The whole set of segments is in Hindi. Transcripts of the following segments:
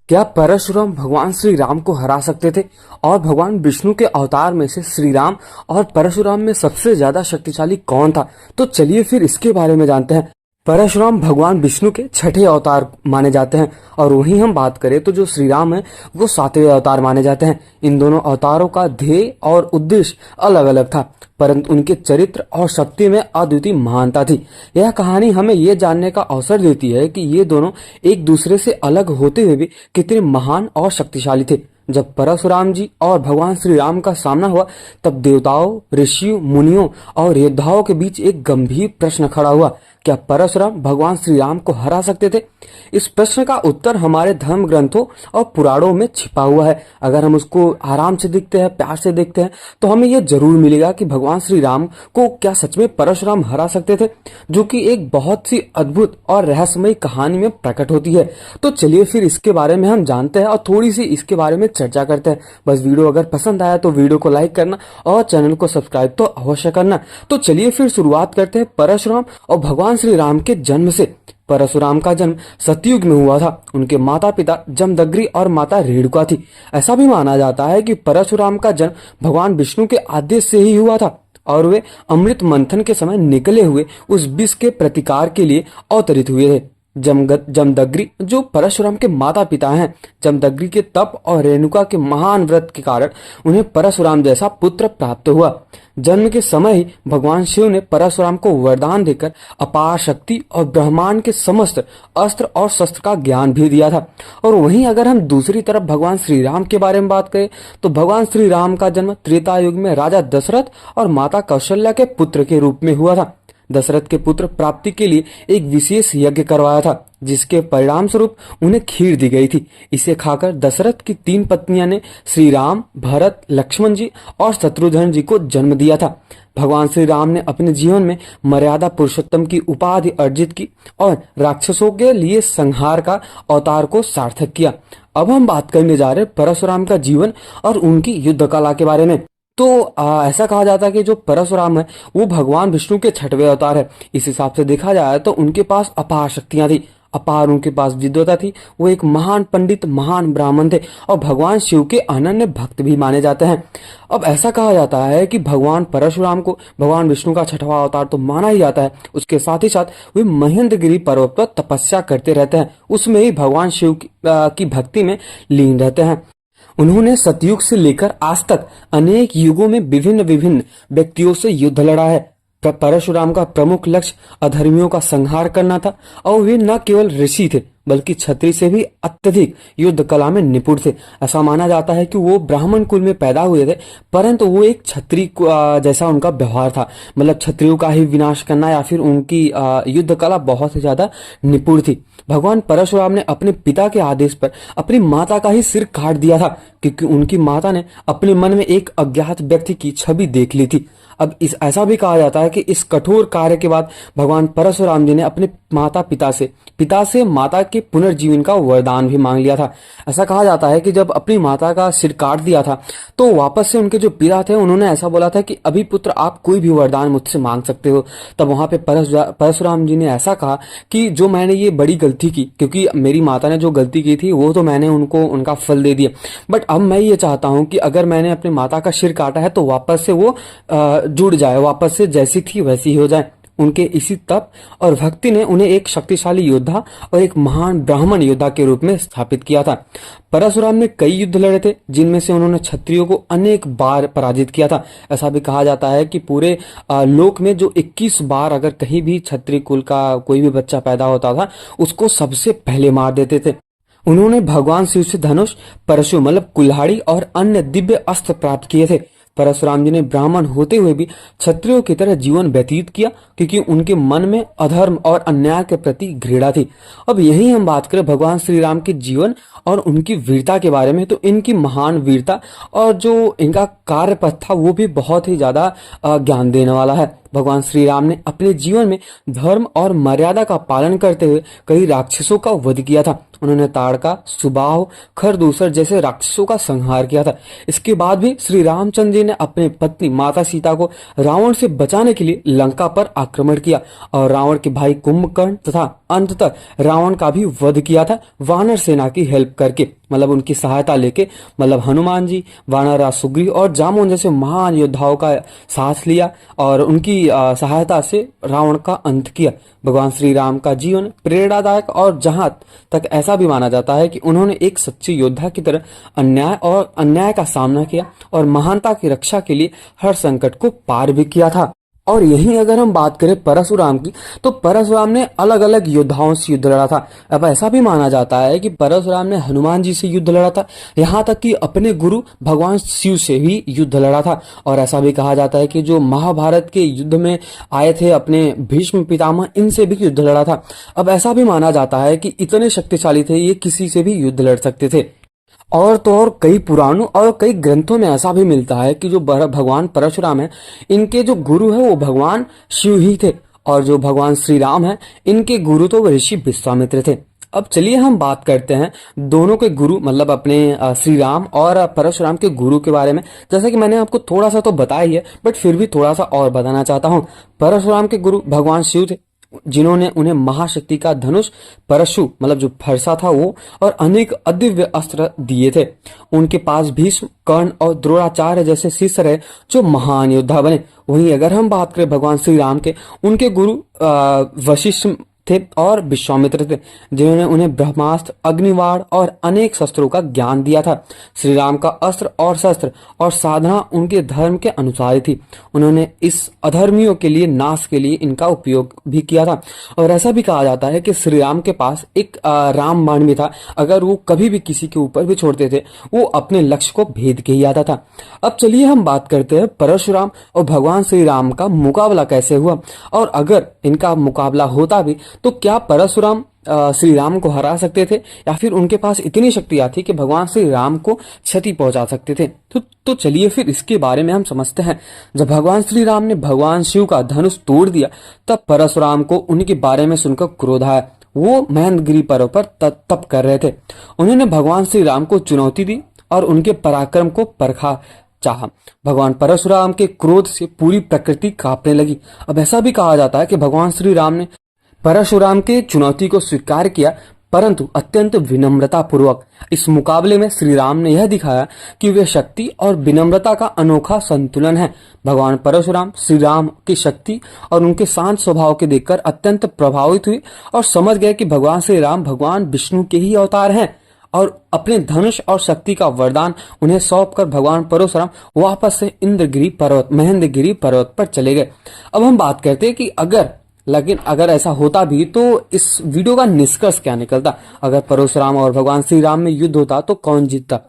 क्या परशुराम भगवान श्री राम को हरा सकते थे? और भगवान विष्णु के अवतार में से श्री राम और परशुराम में सबसे ज्यादा शक्तिशाली कौन था? तो चलिए फिर इसके बारे में जानते हैं। परशुराम भगवान विष्णु के छठे अवतार माने जाते हैं और वहीं हम बात करें तो जो श्री राम है वो सातवें अवतार माने जाते हैं। इन दोनों अवतारों का ध्येय और उद्देश्य अलग अलग था, परंतु उनके चरित्र और शक्ति में अद्वितीय महानता थी। यह कहानी हमें यह जानने का अवसर देती है कि ये दोनों एक दूसरे से अलग होते हुए भी कितने महान और शक्तिशाली थे। जब परशुराम जी और भगवान श्री राम का सामना हुआ तब देवताओं, ऋषियों, मुनियों और योद्धाओं के बीच एक गंभीर प्रश्न खड़ा हुआ। क्या परशुराम भगवान श्री राम को हरा सकते थे? इस प्रश्न का उत्तर हमारे धर्म ग्रंथों और पुराणों में छिपा हुआ है। अगर हम उसको आराम से देखते हैं, प्यार से देखते हैं, तो हमें यह जरूर मिलेगा कि भगवान श्री राम को क्या सच में परशुराम हरा सकते थे, जो कि एक बहुत सी अद्भुत और रहस्यमयी कहानी में प्रकट होती है। तो चलिए फिर इसके बारे में हम जानते हैं और थोड़ी सी इसके बारे में चर्चा करते हैं। बस वीडियो अगर पसंद आया तो वीडियो को लाइक करना और चैनल को सब्सक्राइब तो अवश्य करना। तो चलिए फिर शुरुआत करते हैं परशुराम और भगवान श्री राम के जन्म से। परशुराम का जन्म सतयुग में हुआ था। उनके माता पिता जमदग्नि और माता रेणुका थी। ऐसा भी माना जाता है कि परशुराम का जन्म भगवान विष्णु के आदेश से ही हुआ था और वे अमृत मंथन के समय निकले हुए उस विष के प्रतिकार के लिए अवतरित हुए थे। जमदग्नि जो परशुराम के माता पिता हैं, जमदग्नि के तप और रेणुका के महान व्रत के कारण उन्हें परशुराम जैसा पुत्र प्राप्त हुआ। जन्म के समय ही भगवान शिव ने परशुराम को वरदान देकर अपार शक्ति और ब्रह्मांड के समस्त अस्त्र और शस्त्र का ज्ञान भी दिया था। और वहीं अगर हम दूसरी तरफ भगवान श्री राम के बारे में बात करें तो भगवान श्री राम का जन्म त्रेता युग में राजा दशरथ और माता कौशल्या के पुत्र के रूप में हुआ था। दशरथ के पुत्र प्राप्ति के लिए एक विशेष यज्ञ करवाया था, जिसके परिणाम स्वरूप उन्हें खीर दी गई थी। इसे खाकर दशरथ की 3 पत्नियां ने श्री राम, भरत, लक्ष्मण जी और शत्रुघ्न जी को जन्म दिया था। भगवान श्री राम ने अपने जीवन में मर्यादा पुरुषोत्तम की उपाधि अर्जित की और राक्षसों के लिए संहार का अवतार को सार्थक किया। अब हम बात करने जा रहे परशुराम का जीवन और उनकी युद्ध कला के बारे में। तो ऐसा कहा जाता है कि जो परशुराम है वो भगवान विष्णु के छठवें अवतार है। इस हिसाब से देखा जाए तो उनके पास अपार शक्तियां थी, अपार उनके पास विद्वता थी। वो एक महान पंडित, महान ब्राह्मण थे और भगवान शिव के अनन्य भक्त भी माने जाते हैं। अब ऐसा कहा जाता है कि भगवान परशुराम को भगवान विष्णु का छठवां अवतार तो माना ही जाता है। उसके साथ ही साथ वे महेंद्रगिरी पर्वत पर तपस्या करते रहते हैं, उसमें ही भगवान शिव की भक्ति में लीन रहते हैं। उन्होंने सतयुग से लेकर आज तक अनेक युगों में विभिन्न विभिन्न व्यक्तियों से युद्ध लड़ा है। परशुराम का प्रमुख लक्ष्य अधर्मियों का संहार करना था और वे न केवल ऋषि थे बल्कि क्षत्रिय से भी अत्यधिक युद्ध कला में निपुण थे। ऐसा माना जाता है कि वो ब्राह्मण कुल में पैदा हुए थे, परंतु वो एक क्षत्रिय जैसा उनका व्यवहार था, मतलब क्षत्रियों का ही विनाश करना या फिर उनकी युद्ध कला बहुत ही ज्यादा निपुण थी। भगवान परशुराम ने अपने पिता के आदेश पर अपनी माता का ही सिर काट दिया था, क्योंकि उनकी माता ने अपने मन में एक अज्ञात व्यक्ति की छवि देख ली थी। अब ऐसा भी कहा जाता है कि इस कठोर कार्य के बाद भगवान परशुराम जी ने अपने पिता से माता के पुनर्जीवन का वरदान भी मांग लिया था। ऐसा कहा जाता है कि जब अपनी माता का सिर काट दिया था तो वापस से उनके जो पिता थे उन्होंने ऐसा बोला था कि अभी पुत्र आप कोई भी वरदान मुझसे मांग सकते हो। तब वहां पे परशुराम जी ने ऐसा कहा कि जो मैंने ये बड़ी गलती की, क्योंकि मेरी माता ने जो गलती की थी वो तो मैंने उनको उनका फल दे दिया, बट अब मैं ये चाहता हूं कि अगर मैंने अपनी माता का सिर काटा है तो वापस से वो जुड़ जाए, वापस से जैसी थी वैसी ही हो जाए। उनके इसी तप और भक्ति ने उन्हें एक शक्तिशाली योद्धा और एक महान ब्राह्मण योद्धा के रूप में स्थापित किया था। परशुराम ने कई युद्ध लड़े थे, जिनमें से उन्होंने क्षत्रियों को अनेक बार पराजित किया था। ऐसा भी कहा जाता है कि पूरे लोक में जो 21 बार अगर कहीं भी क्षत्रिय कुल का कोई भी बच्चा पैदा होता था उसको सबसे पहले मार देते थे। उन्होंने भगवान शिव से धनुष, परशु मतलब कुल्हाड़ी और अन्य दिव्य अस्त्र प्राप्त किए थे। परशुराम जी ने ब्राह्मण होते हुए भी क्षत्रियों की तरह जीवन व्यतीत किया, क्योंकि उनके मन में अधर्म और अन्याय के प्रति घृणा थी। अब यही हम बात करें भगवान श्री राम के जीवन और उनकी वीरता के बारे में, तो इनकी महान वीरता और जो इनका कार्य पथ था वो भी बहुत ही ज्यादा ज्ञान देने वाला है। भगवान श्री राम ने अपने जीवन में धर्म और मर्यादा का पालन करते हुए कई राक्षसों का वध किया था। उन्होंने ताड़का, सुबाहु, खरदूसर जैसे राक्षसों का संहार किया था। इसके बाद भी श्री रामचंद्र जी ने अपनी पत्नी माता सीता को रावण से बचाने के लिए लंका पर आक्रमण किया और रावण के भाई कुंभकर्ण तथा अंततः रावण का भी वध किया था वानर सेना की हेल्प करके। मतलब उनकी सहायता लेके मतलब हनुमान जी, वानरराज सुग्रीव और जामवंत जैसे महान योद्धाओं का साथ लिया और उनकी सहायता से रावण का अंत किया। भगवान श्री राम का जीवन प्रेरणादायक और जहां तक ऐसा भी माना जाता है कि उन्होंने एक सच्चे योद्धा की तरह अन्याय का सामना किया और महानता की रक्षा के लिए हर संकट को पार भी किया था। और यहीं अगर हम बात करें परशुराम की, तो परशुराम ने अलग अलग योद्धाओं से युद्ध लड़ा था। अब ऐसा भी माना जाता है कि परशुराम ने हनुमान जी से युद्ध लड़ा था, यहाँ तक कि अपने गुरु भगवान शिव से भी युद्ध लड़ा था। और ऐसा भी कहा जाता है कि जो महाभारत के युद्ध में आए थे अपने भीष्म पितामह, इनसे भी युद्ध लड़ा था। अब ऐसा भी माना जाता है कि इतने शक्तिशाली थे ये, किसी से भी युद्ध लड़ सकते थे। और तो और कई पुराणों और कई ग्रंथों में ऐसा भी मिलता है कि जो भगवान परशुराम है, इनके जो गुरु है वो भगवान शिव ही थे, और जो भगवान श्री राम है इनके गुरु तो ऋषि विश्वामित्र थे। अब चलिए हम बात करते हैं दोनों के गुरु, मतलब अपने श्री राम और परशुराम के गुरु के बारे में। जैसा कि मैंने आपको थोड़ा सा तो बताया ही है, बट फिर भी थोड़ा सा और बताना चाहता हूँ। परशुराम के गुरु भगवान शिव थे, जिन्होंने उन्हें महाशक्ति का धनुष, परशु मतलब जो फरसा था वो, और अनेक अदिव्य अस्त्र दिए थे। उनके पास भीष्म, कर्ण और द्रोणाचार्य जैसे शिष्य रहे जो महान योद्धा बने। वहीं अगर हम बात करें भगवान श्री राम के, उनके गुरु वशिष्ठ थे और विश्वामित्र थे, जिन्होंने उन्हें ब्रह्मास्त्र, अग्निवाण और अनेक शस्त्रों का ज्ञान दिया था। श्री राम का अस्त्र और शस्त्र और साधना उनके धर्म के अनुसार थी। उन्होंने इस अधर्मियों के लिए नाश के लिए इनका उपयोग भी किया था। और ऐसा भी कहा जाता है कि श्री राम के पास एक राम बाण भी था, अगर वो कभी भी किसी के ऊपर भी छोड़ते थे वो अपने लक्ष्य को भेद के ही आता था। अब चलिए हम बात करते हैं परशुराम और भगवान श्री राम का मुकाबला कैसे हुआ, और अगर इनका मुकाबला होता भी तो क्या परशुराम श्री राम को हरा सकते थे, या फिर उनके पास इतनी शक्तियां थी कि भगवान श्री राम को क्षति पहुंचा सकते थे। तो चलिए फिर इसके बारे में हम समझते हैं। जब भगवान श्री राम ने भगवान शिव का धनुष तोड़ दिया, तब परशुराम को उनके बारे में सुनकर क्रोध आया। वो महेंद्रगिरी पर्वत पर तप कर रहे थे। उन्होंने भगवान श्री राम को चुनौती दी और उनके पराक्रम को परखा चाहा। भगवान परशुराम के क्रोध से पूरी प्रकृति कांपने लगी। अब ऐसा भी कहा जाता है कि भगवान श्री राम ने परशुराम के चुनौती को स्वीकार किया, परंतु अत्यंत विनम्रता पूर्वक। इस मुकाबले में श्री राम ने यह दिखाया कि वे शक्ति और विनम्रता का अनोखा संतुलन है। भगवान परशुराम श्री राम की शक्ति और उनके शांत स्वभाव के देखकर अत्यंत प्रभावित हुए और समझ गए कि भगवान श्री राम भगवान विष्णु के ही अवतार हैं, और अपने धनुष और शक्ति का वरदान उन्हें सौंपकर भगवान परशुराम वापस से महेंद्रगिरी पर्वत पर चले गए। अब हम बात करते हैं कि अगर ऐसा होता भी तो इस वीडियो का निष्कर्ष क्या निकलता। अगर परशुराम और भगवान श्री राम में युद्ध होता तो कौन जीतता।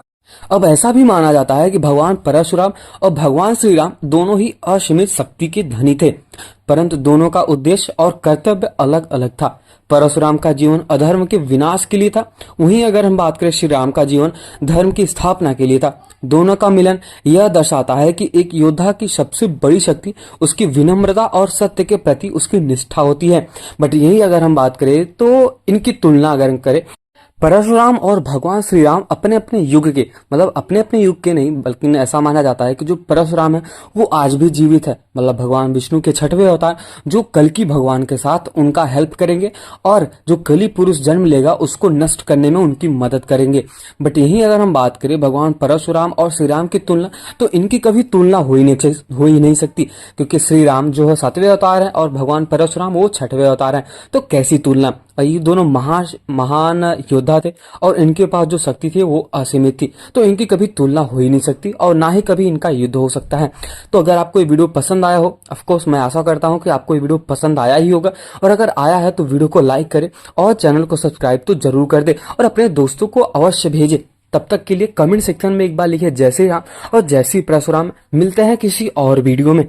अब ऐसा भी माना जाता है कि भगवान परशुराम और भगवान श्री राम दोनों ही असीमित शक्ति के धनी थे, परंतु दोनों का उद्देश्य और कर्तव्य अलग अलग था। परशुराम का जीवन अधर्म के विनाश के लिए था, वहीं अगर हम बात करें श्री राम का जीवन धर्म की स्थापना के लिए था। दोनों का मिलन यह दर्शाता है कि एक योद्धा की सबसे बड़ी शक्ति उसकी विनम्रता और सत्य के प्रति उसकी निष्ठा होती है। बट यही अगर हम बात करें तो इनकी तुलना अगर करें, परशुराम और भगवान श्री राम अपने अपने युग के, मतलब अपने अपने युग के नहीं, बल्कि ऐसा माना जाता है कि जो परशुराम है वो आज भी जीवित है, मतलब भगवान विष्णु के छठवें अवतार, जो कल्कि भगवान के साथ उनका हेल्प करेंगे और जो कली पुरुष जन्म लेगा उसको नष्ट करने में उनकी मदद करेंगे। बट यही अगर हम बात करें भगवान परशुराम और श्री राम की तुलना, तो इनकी कभी तुलना हो ही नहीं सकती, क्योंकि श्री राम जो है 7वें अवतार है और भगवान परशुराम वो 6वें अवतार है। तो कैसी तुलना। ये दोनों महान योद्धा थे और इनके पास जो शक्ति थी वो असीमित थी, तो इनकी कभी तुलना हो ही नहीं सकती और ना ही कभी इनका युद्ध हो सकता है। तो अगर आपको ये वीडियो पसंद आया हो, ऑफ कोर्स मैं आशा करता हूं कि आपको ये वीडियो पसंद आया ही होगा, और अगर आया है तो वीडियो को लाइक करें और चैनल को सब्सक्राइब तो जरूर कर दे और अपने दोस्तों को अवश्य भेजे। तब तक के लिए कमेंट सेक्शन में एक बार लिखे जय श्री राम और जय श्री परशुराम। मिलते हैं किसी और वीडियो में।